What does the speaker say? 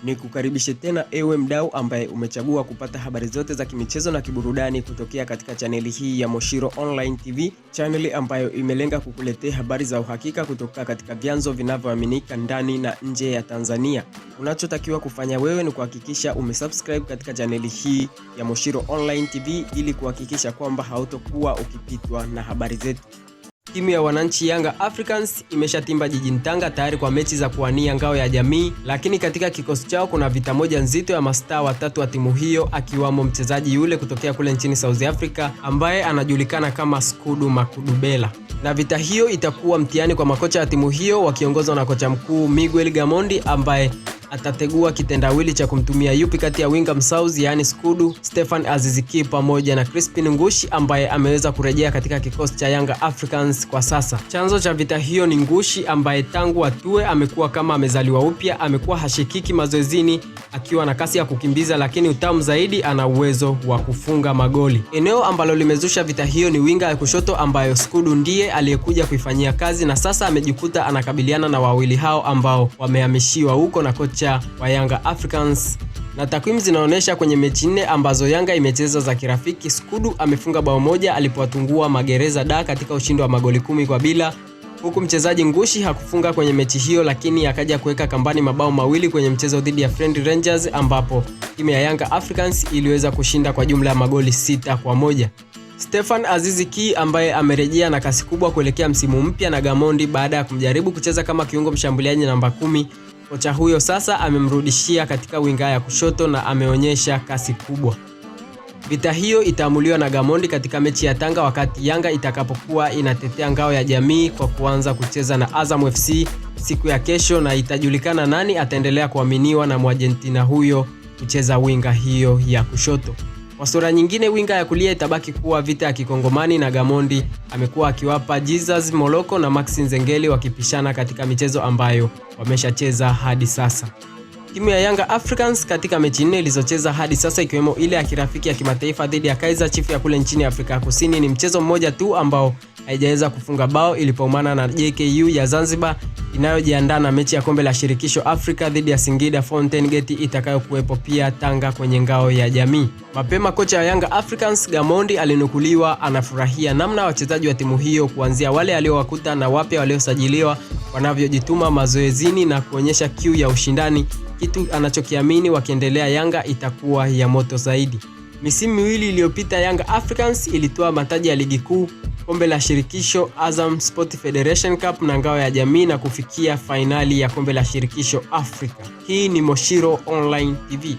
Ni kukaribishe tena ewe mdau ambaye umechagua kupata habari zote za kimichezo na kiburudani kutokea katika chaneli hii ya Moshiro Online TV, chaneli ambayo imelenga kukuletea habari za uhakika kutoka katika vyanzo vinavyoaminika ndani na nje ya Tanzania. Unachotakiwa kufanya wewe ni kuhakikisha umesubscribe katika chaneli hii ya Moshiro Online TV ili kuhakikisha kwamba hautokuwa ukipitwa na habari zetu. Timu ya wananchi Yanga Africans imeshatimba jijini Tanga tayari kwa mechi za kuwania ngao ya jamii, lakini katika kikosi chao kuna vita moja nzito ya mastaa watatu wa timu hiyo, akiwamo mchezaji yule kutokea kule nchini South Africa ambaye anajulikana kama Skudu Makudubela. Na vita hiyo itakuwa mtihani kwa makocha ya timu hiyo wakiongozwa na kocha mkuu Miguel Gamondi ambaye atategua kitendawili cha kumtumia yupi kati ya winga msauzi yani Skudu, Stefan Aziz Ki pamoja na Crispin Ngushi ambaye ameweza kurejea katika kikosi cha Yanga Africans kwa sasa. Chanzo cha vita hiyo ni Ngushi ambaye tangu atue amekuwa kama amezaliwa upya, amekuwa hashikiki mazoezini akiwa na kasi ya kukimbiza, lakini utamu zaidi ana uwezo wa kufunga magoli. Eneo ambalo limezusha vita hiyo ni winga ya kushoto ambayo Skudu ndiye aliyekuja kuifanyia kazi, na sasa amejikuta anakabiliana na wawili hao ambao wamehamishiwa huko na kocha wa Yanga Africans. Na takwimu zinaonyesha kwenye mechi 4 ambazo Yanga imecheza za kirafiki, Skudu amefunga bao moja alipowatungua Magereza Da katika ushindi wa magoli 10-0, huku mchezaji Ngushi hakufunga kwenye mechi hiyo, lakini akaja kuweka kambani mabao mawili kwenye mchezo dhidi ya Friend Rangers ambapo timu ya Yanga Africans iliweza kushinda kwa jumla ya magoli 6-1. Stefan Aziz Ki ambaye amerejea na kasi kubwa kuelekea msimu mpya na Gamondi baada ya kumjaribu kucheza kama kiungo mshambuliaji namba 10. Kocha huyo sasa amemrudishia katika winga ya kushoto na ameonyesha kasi kubwa. Vita hiyo itaamuliwa na Gamondi katika mechi ya Tanga wakati Yanga itakapokuwa inatetea ngao ya jamii kwa kuanza kucheza na Azam FC siku ya kesho, na itajulikana nani ataendelea kuaminiwa na Mwargentina huyo kucheza winga hiyo ya kushoto. Kwa sura nyingine, winga ya kulia itabaki kuwa vita ya kikongomani na Gamondi amekuwa akiwapa Jesus Moloko na Maxi Nzengeli wakipishana katika michezo ambayo wameshacheza hadi sasa. Timu ya Yanga Africans katika mechi 4 ilizocheza hadi sasa, ikiwemo ile ya kirafiki ya kimataifa dhidi ya Kaizer Chiefs ya kule nchini Afrika Kusini, ni mchezo mmoja tu ambao haijaweza kufunga bao ilipoumana na JKU ya Zanzibar inayojiandaa na mechi ya kombe la shirikisho Afrika dhidi ya Singida Fountain Gate itakayokuwepo pia Tanga kwenye ngao ya jamii. Mapema kocha wa Yanga Africans Gamondi alinukuliwa anafurahia namna wachezaji wa timu hiyo kuanzia wale aliowakuta na wapya waliosajiliwa wanavyojituma mazoezini na kuonyesha kiu ya ushindani, kitu anachokiamini wakiendelea Yanga itakuwa ya moto zaidi. Misimu miwili iliyopita Yanga Africans ilitoa mataji ya ligi kuu, kombe la shirikisho, Azam Sport Federation Cup na ngao ya jamii na kufikia fainali ya kombe la shirikisho Afrika. Hii ni Moshiro Online TV.